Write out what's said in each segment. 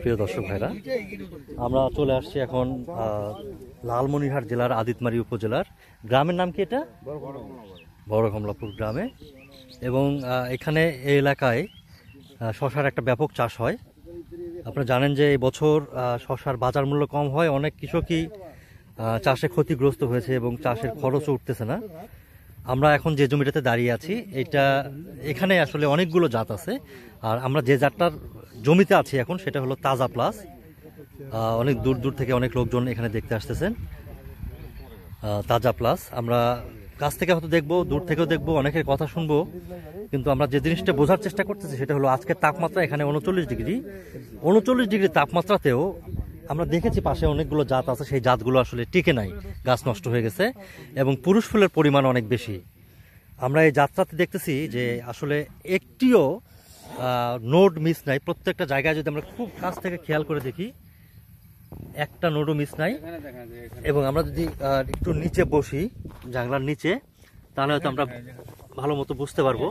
প্রিয় দর্শক ভাইরা, আমরা চলে আসছি এখন লালমনিরহাট জেলার আদিতমারী উপজেলার গ্রামের নাম কি এটা? বড় কমলাপুর গ্রামে। এবং এখানে এই এলাকায় শশার একটা ব্যাপক চাষ হয়। আপনারা জানেন যে এই বছর শশার বাজার মূল্য কম হয়, অনেক কৃষকই চাষে ক্ষতিগ্রস্ত হয়েছে এবং চাষের খরচও উঠতেছে না। আমরা এখন যে জমিটাতে দাঁড়িয়ে আছি এখানে আসলে অনেকগুলো জাত আছে, আর আমরা যে জাতটার জমিতে আছি এখন সেটা হলো তাজা প্লাস। অনেক দূর দূর থেকে অনেক লোকজন এখানে দেখতে আসতেছেন তাজা প্লাস। আমরা কাছ থেকে হয়তো দেখবো, দূর থেকেও দেখবো, অনেকের কথা শুনবো, কিন্তু আমরা যে জিনিসটা বোঝার চেষ্টা করতেছি সেটা হলো আজকের তাপমাত্রা এখানে 39 ডিগ্রি তাপমাত্রাতেও আমরা দেখেছি পাশে অনেকগুলো জাত আছে, সেই জাতগুলো আসলে টিকে নাই, গাছ নষ্ট হয়ে গেছে এবং পুরুষ ফুলের পরিমাণ অনেক বেশি। আমরা এই যাত্রাতে দেখতেছি যে আসলে একটিও নোড মিস নাই। প্রত্যেকটা জায়গায় যদি আমরা খুব কাছ থেকে খেয়াল করে দেখি, একটা নোডও মিস নাই। এবং আমরা যদি একটু নিচে বসি, জাংলার নিচে, তাহলে হয়তো আমরা ভালো মতো বুঝতে পারবো।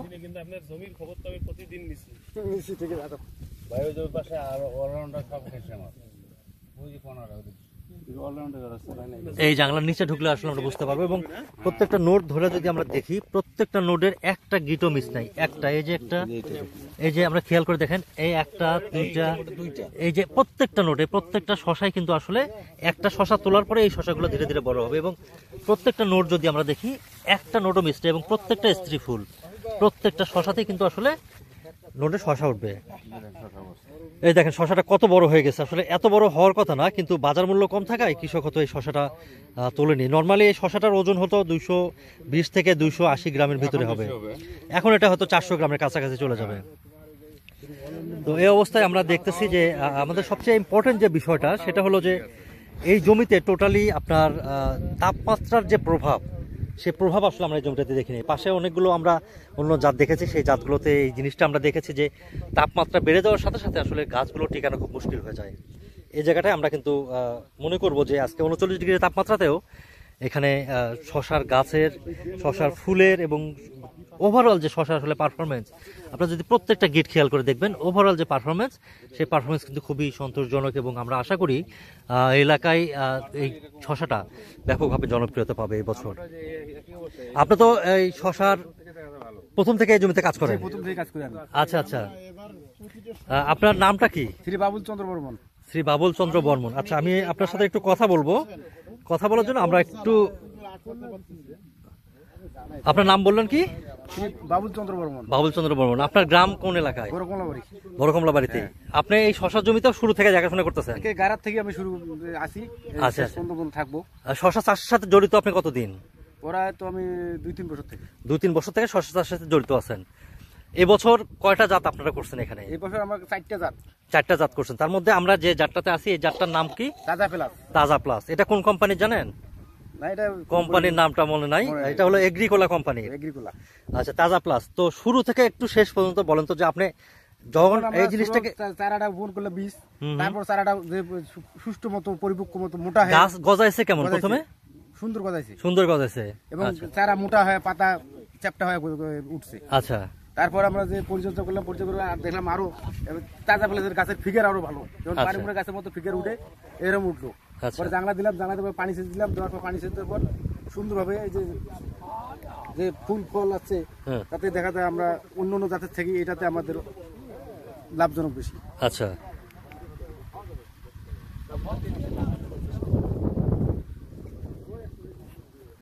এই জানলার নিচে ঢুকলে আসলে আমরা বুঝতে পারবো। এবং প্রত্যেকটা নোড ধরে যদি আমরা দেখি, প্রত্যেকটা নোডের একটা গিটও মিস নাই। একটা এই যে আমরা খেয়াল করে দেখেন, এই একটা দুইটা, এই যে প্রত্যেকটা নোডে, প্রত্যেকটা শশায় কিন্তু আসলে একটা শশা তোলার পরে এই শশাগুলো ধীরে ধীরে বড় হবে। এবং প্রত্যেকটা নোড যদি আমরা দেখি, একটা নোডও মিস নেই এবং প্রত্যেকটা স্ত্রী ফুল। প্রত্যেকটা শশাতেই কিন্তু আসলে নোডে শশা উঠবে। এই দেখেন শশাটা কত বড় হয়ে গেছে। আসলে এত বড় হওয়ার কথা না, কিন্তু বাজার মূল্য কম থাকায় কৃষক হয়তো এই শশাটা তোলেনি। নর্মালি এই শশাটার ওজন হতো 220 থেকে 280 গ্রামের ভিতরে হবে, এখন এটা হয়তো 400 গ্রামের কাছাকাছি চলে যাবে। তো এই অবস্থায় আমরা দেখতেছি যে আমাদের সবচেয়ে ইম্পর্টেন্ট যে বিষয়টা সেটা হলো যে এই জমিতে টোটালি আপনার তাপমাত্রার যে প্রভাব, সেই প্রভাব আসলে আমরা এই জমিটাতে দেখিনি। পাশে অনেকগুলো আমরা অন্য জাত দেখেছি, সেই জাতগুলোতে এই জিনিসটা আমরা দেখেছি যে তাপমাত্রা বেড়ে যাওয়ার সাথে সাথে আসলে গাছগুলো টিকানো খুব মুশকিল হয়ে যায়। এই জায়গাটায় আমরা কিন্তু মনে করব যে আজকে 39 ডিগ্রি তাপমাত্রাতেও এখানে শশার গাছের, শশার ফুলের এবং ওভারঅল যে শশার আসলে পারফরমেন্স, আপনারা যদি প্রত্যেকটা গিট খেয়াল করে দেখবেন, ওভারঅল যে পারফরমেন্স, সেই পারফরমেন্স কিন্তু খুবই সন্তোষজনক। এবং আমরা আশা করি এলাকায় এই শশাটা ব্যাপকভাবে জনপ্রিয়তা পাবে এই বছর। আপনি তো এই শশার প্রথম থেকে এই জমিতে কাজ করেন? আচ্ছা আচ্ছা, আপনার নামটা কি? শ্রী বাবুল চন্দ্র বর্মন। শ্রী বাবুল চন্দ্র বর্মন। আচ্ছা, আমি আপনার সাথে একটু কথা বলবো। কথা বলার জন্য আমরা একটু, আপনার নাম বললেন কি? বাবুল চন্দ্র বর্মন। বাবুল চন্দ্র বর্মন। আপনার গ্রাম কোন এলাকায়? বড় কমলাবাড়িতে। আপনি এই শশার জমিতেও শুরু থেকে দেখাশোনা করতেছেন? গারাত থেকে আমি শুরু আসি। আচ্ছা, থাকবো। শশা চাষের সাথে জড়িত আপনি কতদিন? ওরা তো আমি 2-3 বছর থেকে। 2-3 বছর থেকে শশা চাষের সাথে জড়িত আছেন। এবছর কয়টা জাত আপনারা করছেন এখানে? এই বছর আমরা 4টা জাত করছেন। তার মধ্যে আমরা যে জাতটাতে আছি, এই জাতটার নাম কি? তাজা প্লাস। এটা কোন কোম্পানির জানেন? কোম্পানির নামটা মনে নাই। এটা হলো এগ্রিকোলা কোম্পানি। আচ্ছা, তাজা প্লাস। তো শুরু থেকে একটু শেষ পর্যন্ত বলেন তো যে আপনি যখন এই জিনিসটাকে চারাটা বপন করলে বীজ, তারপর চারাটা যে সুষ্ঠু মতো পরিপক্ক মতো মোটা হয়, গাছ গজাইছে কেমন? প্রথমে সুন্দর গজাইছে এবং চারা মোটা হয়, পাতা চ্যাপ্টা হয়ে উঠছে। আচ্ছা, তারপর আমরা যে পরিচর্যা করলাম, দেখলাম আরো তাজা প্লাসের গাছের ফিগার আরো ভালো, যেমন বাড়িমুড়া গাছের মতো ফিগার উঠে এরকম উঠলো। পরে জাংলা দিলাম, জাংলাতে পানি সেচ দিলাম, দেওয়ার পর পানি সেচ দেওয়ার পর সুন্দরভাবে এই যে ফুল ফল আছে, তাতে দেখা যায় আমরা অন্য জাতের থেকে এটাতে আমাদের লাভজনক বেশি। আচ্ছা।